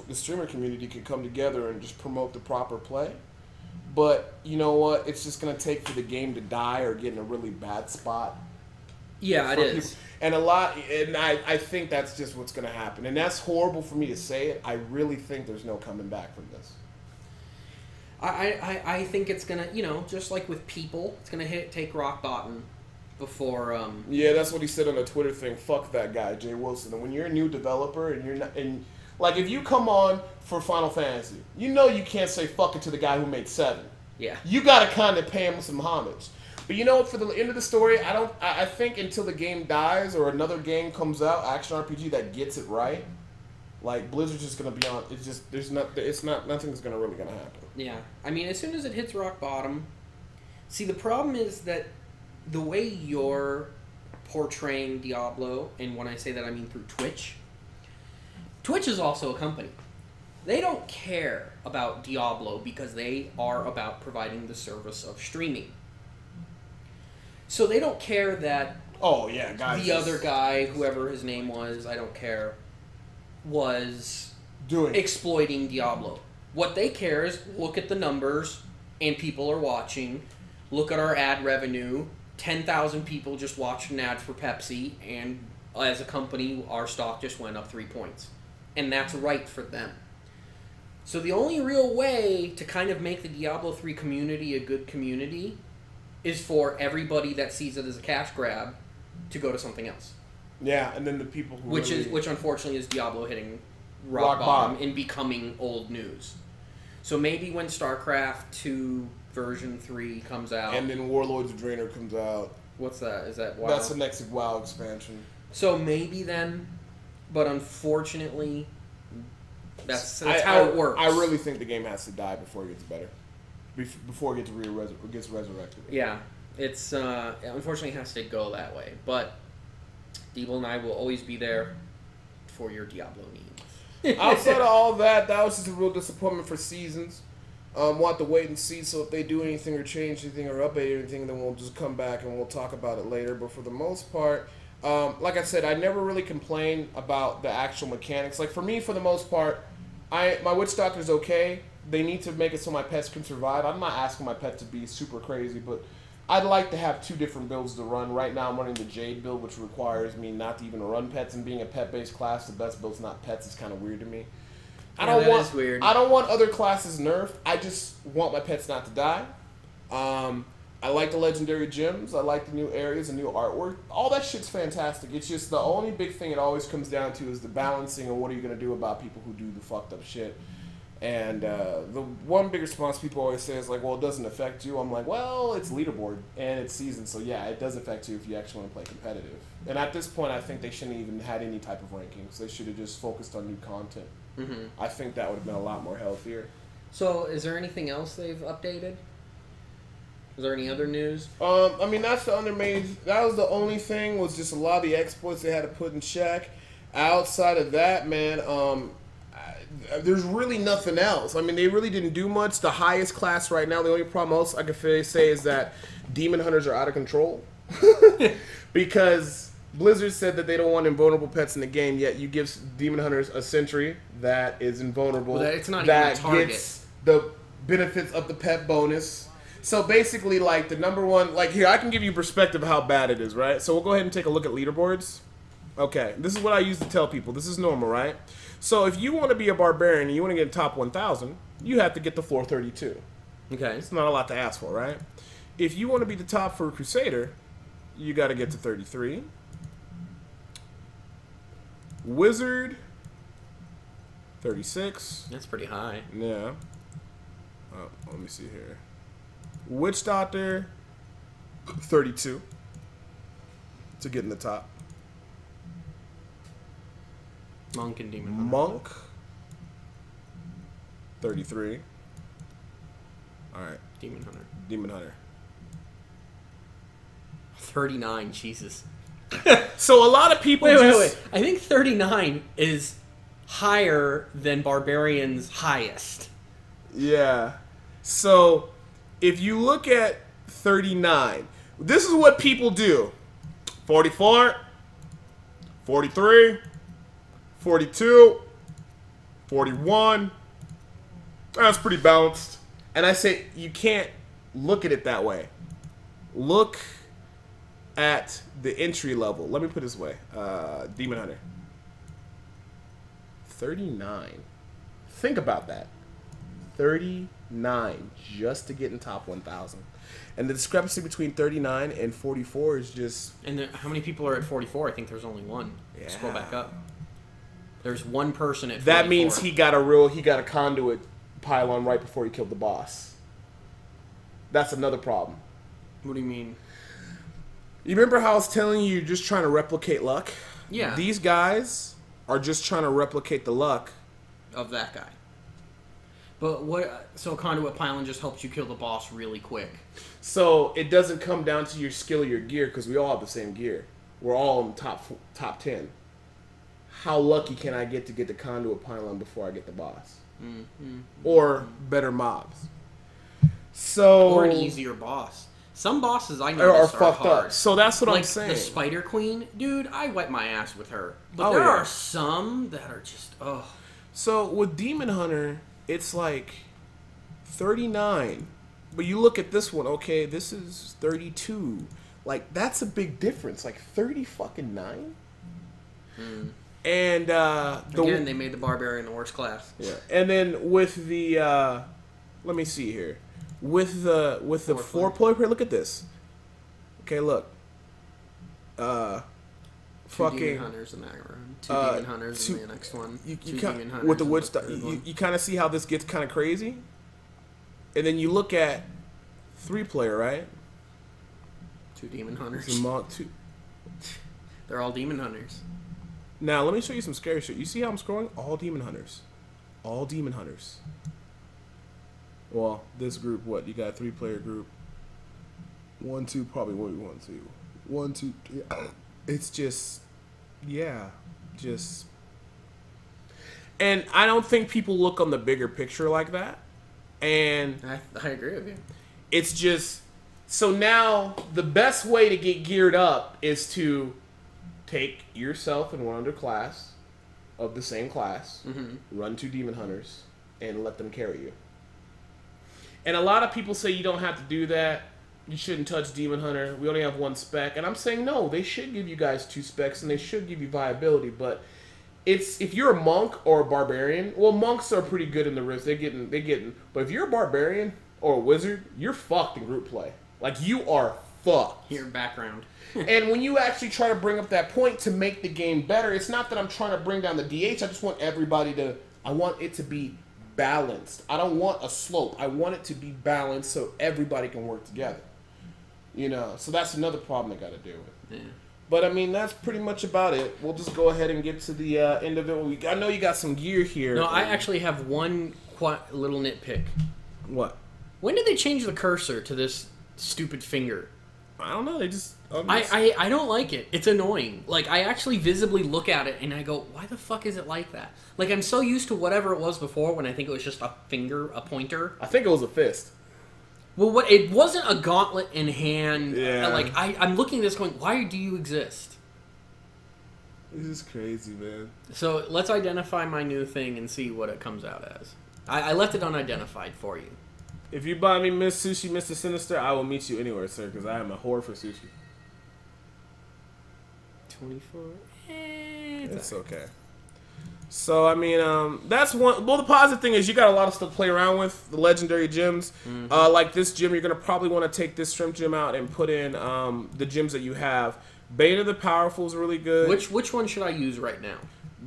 the streamer community could come together and just promote the proper play. But you know what? It's just going to take for the game to die or get in a really bad spot. Yeah, it is. People. And I think that's just what's going to happen. And that's horrible for me to say it. I really think there's no coming back from this. I think it's going to, just like with people, it's going to take rock bottom before Yeah, that's what he said on the Twitter thing. Fuck that guy, Jay Wilson. And when you're a new developer and you're not, and like if you come on for Final Fantasy, you can't say fuck it to the guy who made 7. Yeah. You gotta kind of pay him some homage. But for the end of the story, I think until the game dies or another game comes out, action RPG that gets it right, like Blizzard's just gonna be on. It's just nothing's really gonna happen. Yeah, I mean, as soon as it hits rock bottom, see the problem is that the way you're portraying Diablo, and when I say that I mean through Twitch, Twitch is also a company. They don't care about Diablo because they are about providing the service of streaming. So they don't care that Oh yeah, guys. The other guy, whoever his name was, I don't care, was doing exploiting Diablo. What they care is look at the numbers, and people are watching. Look at our ad revenue. 10,000 people just watched an ad for Pepsi, and as a company, our stock just went up 3 points. And that's right for them. So the only real way to kind of make the Diablo 3 community a good community is for everybody that sees it as a cash grab to go to something else. Yeah, and then the people who which unfortunately is Diablo hitting rock bottom and becoming old news. So maybe when StarCraft 2 version 3 comes out, and then Warlords of Draenor comes out. What's that? Is that WoW? That's the next WoW expansion. So maybe then, but unfortunately, that's how it works. I really think the game has to die before it gets better, before it gets resurrected. Yeah, it's unfortunately it has to go that way. But Deeble and I will always be there for your Diablo needs. Outside of all that was just a real disappointment for Seasons. We'll have to wait and see. So if they do anything or change anything or update anything, then we'll just come back and we'll talk about it later. But for the most part, like I said, I never really complain about the actual mechanics. Like for me, for the most part, my Witch Doctor's okay. They need to make it so my pets can survive. I'm not asking my pet to be super crazy, but I'd like to have 2 different builds to run. Right now I'm running the Jade build, which requires me not to even run pets, and being a pet-based class, the best build's not pets is kind of weird to me. I don't want other classes nerfed. I just want my pets not to die. I like the legendary gems. I like the new areas and new artwork. All that shit's fantastic. It's just the only big thing it always comes down to is the balancing and what are you going to do about people who do the fucked up shit. And the one big response people always say is like, well, it doesn't affect you. I'm like, well, it's leaderboard and it's season, so yeah, it does affect you if you actually want to play competitive. And at this point, I think they shouldn't even had any type of rankings. They should have just focused on new content. Mm-hmm. I think that would have been a lot more healthier. So, is there anything else they've updated? Is there any other news? I mean, that's the other main. That was the only thing. Was just a lot of the exploits they had to put in check. Outside of that, man, there's really nothing else. I mean, they really didn't do much. The highest class right now, the only problem else I could say is that demon hunters are out of control because Blizzard said that they don't want invulnerable pets in the game. Yet you give demon hunters a sentry that is invulnerable. Well, it's not even a target. Gets the benefits of the pet bonus. So basically, like the number one, like here, I can give you perspective of how bad it is, right? So we'll go ahead and take a look at leaderboards. Okay, this is what I used to tell people. This is normal, right? So if you want to be a barbarian and you want to get top 1,000, you have to get to 432. Okay. It's not a lot to ask for, right? If you want to be the top for a Crusader, you got to get to 33. Wizard, 36. That's pretty high. Yeah. Let me see here. Witch Doctor, 32 to get in the top. Monk and Demon Hunter. Monk, 33. All right. Demon Hunter. Demon Hunter. 39, Jesus. So a lot of people Wait. I think 39 is higher than Barbarian's highest. Yeah. So if you look at 39, this is what people do. 44, 43, 42, 41. That's pretty balanced. And I say you can't look at it that way. Look at the entry level. Let me put it this way. Demon Hunter. 39. Think about that. 39 just to get in top 1,000. And the discrepancy between 39 and 44 is just... And how many people are at 44? I think there's only one. Yeah. Scroll back up. There's one person at 44. That means he got a conduit pylon right before he killed the boss. That's another problem. What do you mean? You remember how I was telling you you're just trying to replicate luck? Yeah. These guys are just trying to replicate the luck of that guy. But what? So conduit pylon just helps you kill the boss really quick. So it doesn't come down to your skill or your gear because we all have the same gear. We're all in top 10. How lucky can I get to get the conduit pylon before I get the boss? Or better mobs. So or an easier boss. Some bosses I know are fucked hard. up. So that's what like I'm saying. The Spider Queen, dude, I wipe my ass with her. But Oh, there yeah. are some that are just So with Demon Hunter, it's like 39. But you look at this one, okay, this is 32. Like, that's a big difference. Like 30 fucking 9? And again, they made the barbarian the worst class. Yeah. And then with the let me see here. With the four-player, look at this. Okay, look. Two Fucking demon hunters in that room. Two demon hunters in the next one. You Two demon hunters with the in witch the stuff. third one. You kind of see how this gets kind of crazy. And then you look at 3-player, right? Two demon hunters. Two. They're all demon hunters. Now let me show you some scary shit. You see how I'm scrolling? All demon hunters. All demon hunters. Well, this group, what? You got a 3-player group. 1, 2, probably 1, 2. 1, 2, 3. It's just, yeah, just. And I don't think people look on the bigger picture like that. And I agree with you. It's just, so now the best way to get geared up is to take yourself and one other class of the same class, run 2 demon hunters, and let them carry you. And a lot of people say you don't have to do that. You shouldn't touch Demon Hunter. We only have 1 spec. And I'm saying, no, they should give you guys 2 specs, and they should give you viability. But it's if you're a monk or a barbarian, well, monks are pretty good in the risk. They're getting. But if you're a barbarian or a wizard, you're fucked in group play. Like, you are fucked. Your background. And when you actually try to bring up that point to make the game better, it's not that I'm trying to bring down the DH. I just want everybody to. I want it to be balanced. I don't want a slope. I want it to be balanced so everybody can work together. You know, so that's another problem they got to deal with. Yeah. But I mean, that's pretty much about it. We'll just go ahead and get to the end of it. I know you got some gear here. No, I actually have one little nitpick. What? When did they change the cursor to this stupid finger? I don't know. They just. I don't like it. It's annoying. Like, I actually visibly look at it and I go, why the fuck is it like that? Like, I'm so used to whatever it was before when I think it was just a finger, a pointer. I think it was a fist. Well, it wasn't a gauntlet in hand. Yeah. Like, I'm looking at this going, why do you exist? This is crazy, man. So, let's identify my new thing and see what it comes out as. I left it unidentified for you. If you buy me Miss Sushi, Mr. Sinister, I will meet you anywhere, sir, because I am a whore for sushi. 24. It's okay. So, I mean, that's one. Well, the positive thing is you got a lot of stuff to play around with. The legendary gems. Like this gem, you're going to probably want to take this shrimp gem out and put in the gems that you have. Bane of the Powerful is really good. Which one should I use right now?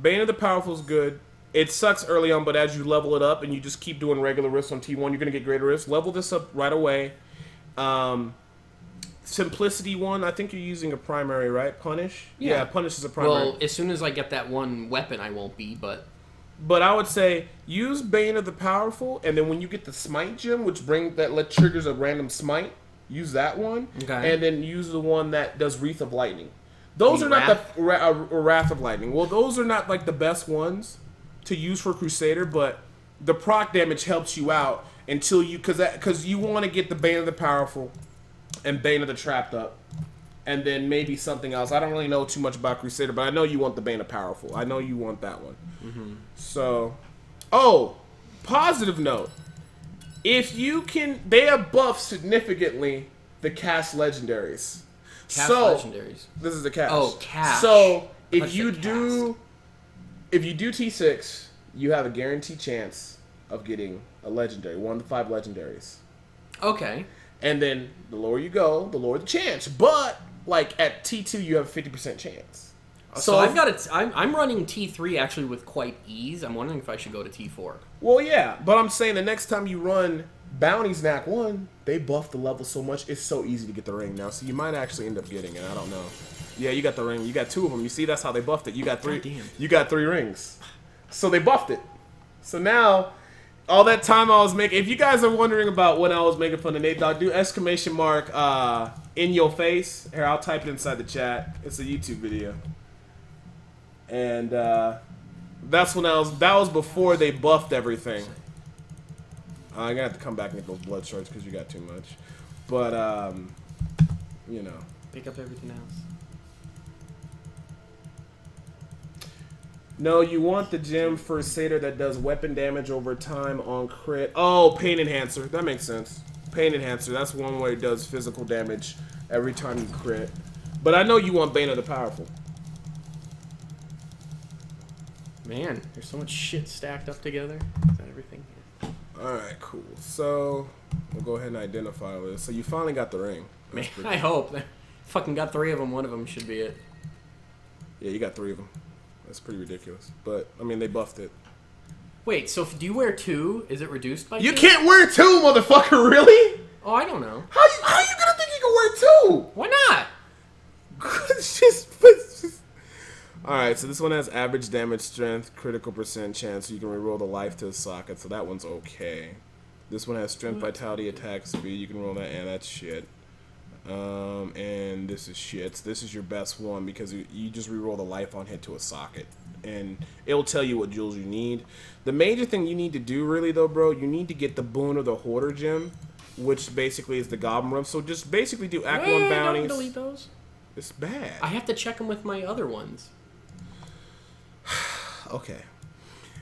Bane of the Powerful is good. It sucks early on, but as you level it up and you just keep doing regular risks on T1, you're going to get greater risks. Level this up right away. Simplicity 1, I think you're using a primary, right? Punish? Yeah, Punish is a primary. Well, as soon as I get that one weapon, I won't be, but... But I would say use Bane of the Powerful, and then when you get the Smite gem, which triggers a random Smite, use that one. Okay. And then use the one that does Wreath of Lightning. Those are not the Wrath of Lightning. Well, those are not like the best ones to use for Crusader, but the proc damage helps you out until you, because you want to get the Bane of the Powerful and Bane of the Trapped up, and then maybe something else. I don't really know too much about Crusader, but I know you want the Bane of Powerful. I know you want that one. So, positive note. If you can, they have buffed significantly the cast legendaries. Legendaries. This is the cast. Oh, cast. So if you do T6, you have a guaranteed chance of getting a legendary, 1 to 5 legendaries. Okay. And then the lower you go, the lower the chance. But like at T2, you have a 50% chance. So I've got it. I'm running T3 actually with quite ease. I'm wondering if I should go to T4. Well, yeah, but I'm saying the next time you run Bounties Knack 1, they buffed the level so much, it's so easy to get the ring now. So you might actually end up getting it. I don't know. Yeah, you got the ring. You got 2 of them. You see, that's how they buffed it. You got 3. Damn. You got 3 rings. So they buffed it. So now, all that time I was making. If you guys are wondering about when I was making fun of Nate Dogg, do exclamation mark in your face. Here, I'll type it inside the chat. It's a YouTube video. And that's when that was before they buffed everything. I'm gonna have to come back and get those blood shards because you got too much. But you know. Pick up everything else. No, you want the gem for Satyr that does weapon damage over time on crit. Oh, Pain Enhancer. That makes sense. Pain Enhancer. That's one way it does physical damage every time you crit. But I know you want Bane of the Powerful. Man, there's so much shit stacked up together. Is that everything? Alright, cool. So, we'll go ahead and identify this. So you finally got the ring. Man, I hope. Fucking got 3 of them. One of them should be it. Yeah, you got 3 of them. That's pretty ridiculous. But, I mean, they buffed it. Wait, so do you wear 2? Is it reduced by 2? You can't wear 2, motherfucker, really? Oh, I don't know. How you gonna think you can wear 2? Why not? it's just... Alright, so this one has average damage strength, critical percent chance, so you can reroll the life to the socket, so that one's okay. This one has strength, vitality, attack, speed, you can roll that, and that's shit. And this is shit. So this is your best one because you just reroll the life on hit to a socket. And it'll tell you what jewels you need. The major thing you need to do really though, bro, you need to get the boon or the hoarder gem, which basically is the goblin room. So just basically do Act 1 bounties. Don't delete those. It's bad. I have to check them with my other ones. Okay.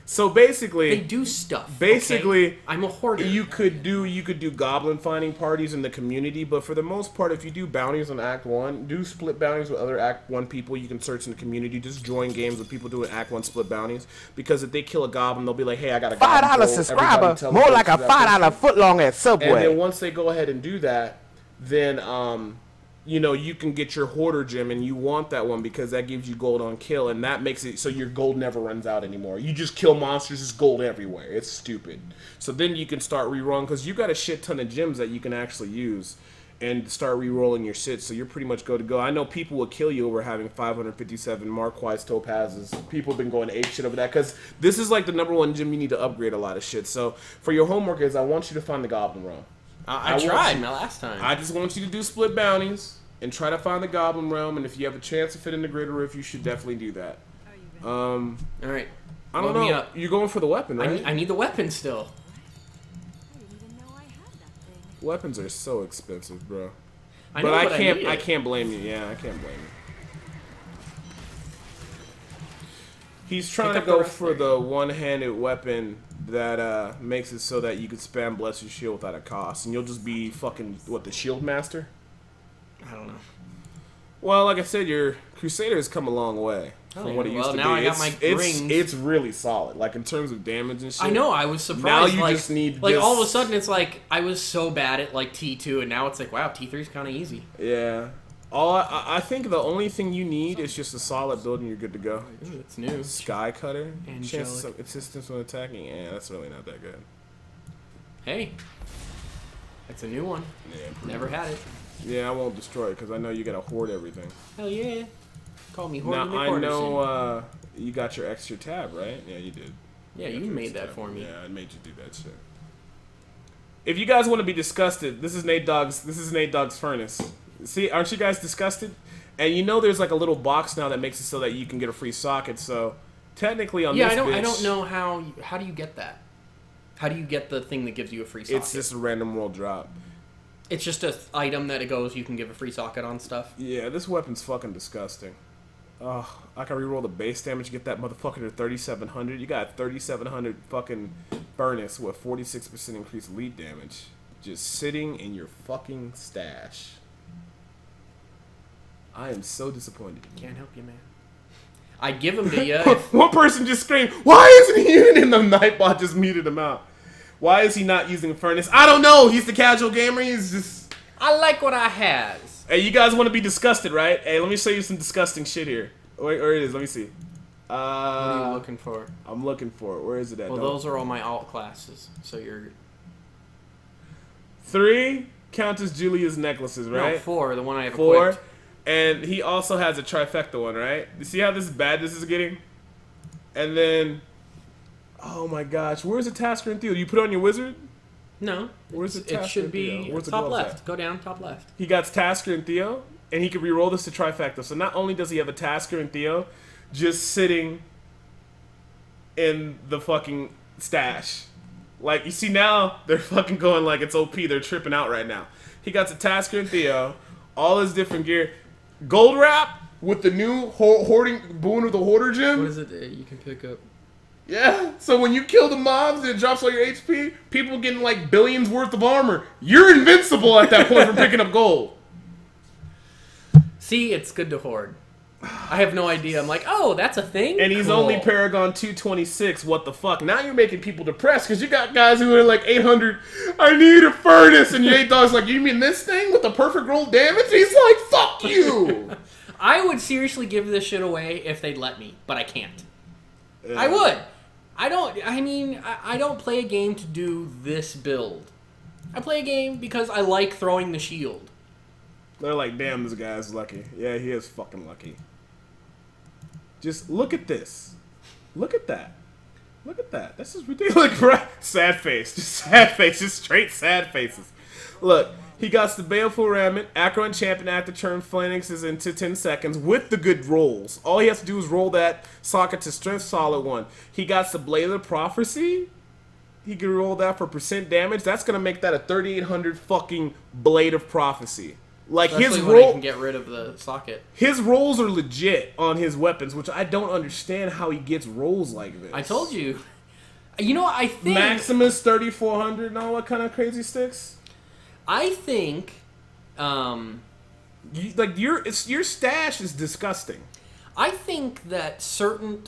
So basically, they do stuff. Basically, okay? I'm a hoarder. You could do goblin finding parties in the community, but for the most part, if you do bounties on Act 1, do split bounties with other Act 1 people. You can search in the community. Just join games with people doing Act 1 split bounties, because if they kill a goblin, they'll be like, "Hey, I got a goblin." $5 subscriber, more like a $5 footlong at Subway. And then once they go ahead and do that, then you know, you can get your hoarder gem, and you want that one because that gives you gold on kill, and that makes it so your gold never runs out anymore. You just kill monsters, there's gold everywhere. It's stupid. So then you can start rerolling, because you got a shit ton of gems that you can actually use and start rerolling your shit, so you're pretty much good to go. I know people will kill you over having 557 Marquise Topazes. People have been going ape shit over that, because this is like the #1 gem you need to upgrade a lot of shit. So for your homework is, I want you to find the Goblin Realm. I tried my last time. I just want you to do split bounties and try to find the Goblin Realm, and if you have a chance to fit in the Greater Rift, you should definitely do that. All right. I don't know. You're going for the weapon, right? I need the weapon still. I didn't even know I had that thing. Weapons are so expensive, bro. I know, but I can't blame you. Yeah, I can't blame you. He's trying to go for the one-handed weapon that makes it so that you can spam Bless Your Shield without a cost, and you'll just be fucking, what, the Shield Master? I don't know. Well, like I said, your Crusader has come a long way from what it used to be. Well, now I got my rings. It's really solid, like in terms of damage and shit. I know, I was surprised. Now you just need all of a sudden it's like I was so bad at like T2, and now it's like, wow, T3 is kind of easy. Yeah. I think the only thing you need is just a solid build and you're good to go. Ooh, that's new. Sky Cutter. Angelic. Chances of assistance when attacking. Yeah, that's really not that good. Hey, that's a new one. Yeah, never had it. Yeah, I won't destroy it because I know you gotta hoard everything. Hell yeah. Call me Hoarder. Now I know you got your extra tab, right? Yeah, you did. Yeah, you made that for me. Yeah, I made you do that shit. If you guys want to be disgusted, this is Nate Dogg's furnace. See, aren't you guys disgusted? And you know there's like a little box now that makes it so that you can get a free socket. So technically on this I don't know how do you get that? How do you get the thing that gives you a free socket? It's just a random world drop. It's just an item that it goes, you can give a free socket on stuff. Yeah, this weapon's fucking disgusting. Oh, I can reroll the base damage, get that motherfucker to 3,700. You got 3,700 fucking furnace with 46% increased lead damage. Just sitting in your fucking stash. I am so disappointed. Can't help you, man. I'd give him to you. One person just screamed, "Why isn't he even in the Nightbot?" Just muted him out. Why is he not using Furnace? I don't know. He's the casual gamer. He's just... I like what I has. Hey, you guys want to be disgusted, right? Hey, let me show you some disgusting shit here. Where it is? Let me see. What are you looking for? I'm looking for it. Where is it at? Well, those are all my alt classes. So you're... 3 Countess Julia's necklaces, right? No, 4. The one I have 4. equipped. And he also has a trifecta one, right? You see how bad this is getting? And then... Oh my gosh, where's the Tasker and Theo? Do you put it on your wizard? No. Where's the Tasker It should and be Theo? Where's the top gloves left. at? Go down, top left. He got Tasker and Theo, and he can reroll this to trifecta. So not only does he have a Tasker and Theo just sitting in the fucking stash. Like, you see now, they're fucking going like it's OP. They're tripping out right now. He got the Tasker and Theo all his different gear. Gold wrap with the new hoarding boon of the hoarder gem. What is it that you can pick up? Yeah, so when you kill the mobs and it drops all your HP, people getting like billions worth of armor. You're invincible at that point from picking up gold. See, it's good to hoard. I have no idea. I'm like, oh, that's a thing? And he's only Paragon 226. What the fuck? Now you're making people depressed because you got guys who are like 800. I need a furnace. And your $8 like, you mean this thing with the perfect roll damage? He's like, fuck you. I would seriously give this shit away if they'd let me, but I can't. I would. I don't play a game to do this build. I play a game because I like throwing the shield. They're like, damn, this guy's lucky. Yeah, he is fucking lucky. Just look at this. Look at that. Look at that. This is ridiculous. Sad face. Just sad face. Just straight sad faces. Look, he got the Baleful Raiment, Acro Enchantment after turn Phoenix is into 10 seconds with the good rolls. All he has to do is roll that socket to Strength Solid 1. He got the Blade of Prophecy. He can roll that for % damage. That's going to make that a 3,800 fucking Blade of Prophecy. Like especially his when roll, I can get rid of the socket. His rolls are legit on his weapons, which I don't understand how he gets rolls like this. I told you. You know, I think Maximus 3,400 and all that kind of crazy sticks. I think, your stash is disgusting. I think that certain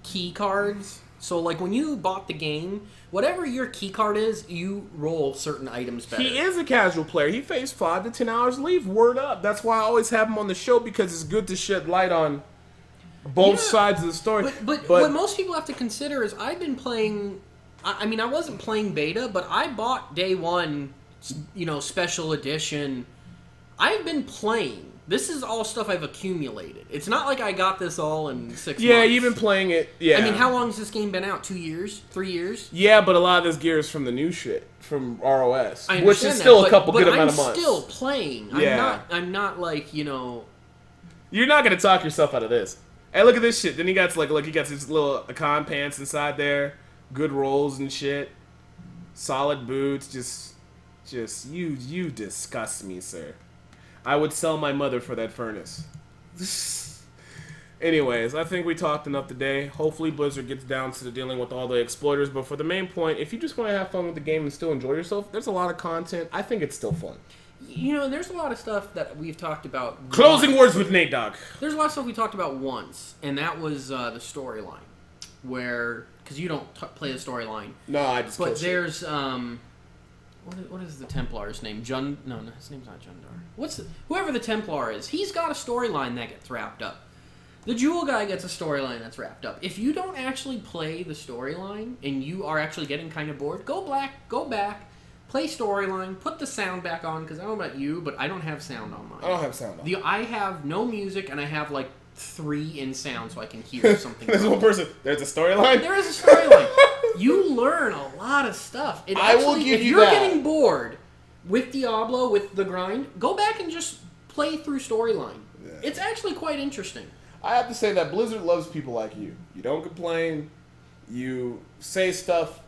key cards. So, like, when you bought the game, whatever your key card is, you roll certain items better. He is a casual player. He faced 5 to 10 hours leave. Word up. That's why I always have him on the show, because it's good to shed light on both sides of the story. But what most people have to consider is I've been playing... I mean, I wasn't playing beta, but I bought day one, special edition. I've been playing. This is all stuff I've accumulated. It's not like I got this all in 6 months. Yeah, you've been playing it. Yeah. I mean, how long has this game been out? 2 years? 3 years? Yeah, but a lot of this gear is from the new shit, from ROS, I which is understand still that, a couple good amount of I'm months. still playing. Yeah. I'm not like, You're not gonna talk yourself out of this. Hey, look at this shit. Then he got he got his little icon pants inside there, good rolls and shit, solid boots. Just you disgust me, sir. I would sell my mother for that furnace. Anyways, I think we talked enough today. Hopefully Blizzard gets down to the dealing with all the exploiters. But for the main point, if you just want to have fun with the game and still enjoy yourself, there's a lot of content. I think it's still fun. There's a lot of stuff that we've talked about. Closing words with Nate Dogg. There's a lot of stuff we talked about once, and that was the storyline. Because you don't play the storyline. No, I just But there's... What is the Templar's name? No, his name's not Jundar. Whoever the Templar is, he's got a storyline that gets wrapped up. The Jewel guy gets a storyline that's wrapped up. If you don't actually play the storyline and you are actually getting kind of bored, go back, play storyline, put the sound back on, because I don't know about you, but I don't have sound on mine. I don't have sound on. I have no music, and I have like 3 in sound so I can hear something. There's one person. There's a storyline? There is a storyline. You learn a lot of stuff. If you're getting bored with Diablo, with the grind, go back and just play through storyline. Yeah. It's actually quite interesting. I have to say that Blizzard loves people like you. You don't complain. You say stuff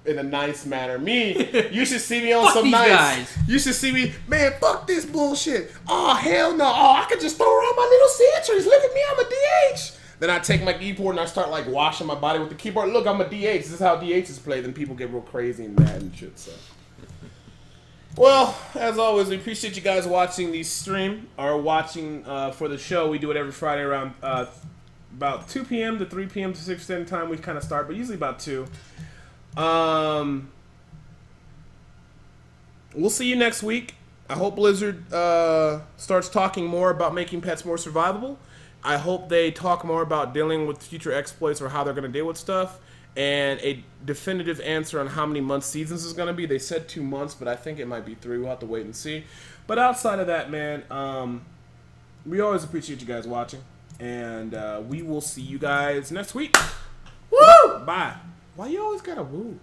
in a nice manner. Me, you should see me on some nice. Guys. You should see me, man, fuck this bullshit. Oh, hell no. Oh, I could just throw around my little sentries. Look at me, I'm a DH. Then I take my keyboard and I start like washing my body with the keyboard. Look, I'm a DH. This is how DHs play. Then people get real crazy and mad and shit. So, well, as always, we appreciate you guys watching the stream or watching for the show. We do it every Friday around about 2 p.m. to 3 p.m. to 6 Standard Time. We kind of start, but usually about 2. We'll see you next week. I hope Blizzard starts talking more about making pets more survivable. I hope they talk more about dealing with future exploits or how they're going to deal with stuff, and a definitive answer on how many months seasons is going to be. They said 2 months, but I think it might be 3. We'll have to wait and see. But outside of that, man, we always appreciate you guys watching, and we will see you guys next week. Woo! Bye. Why you always got to woo?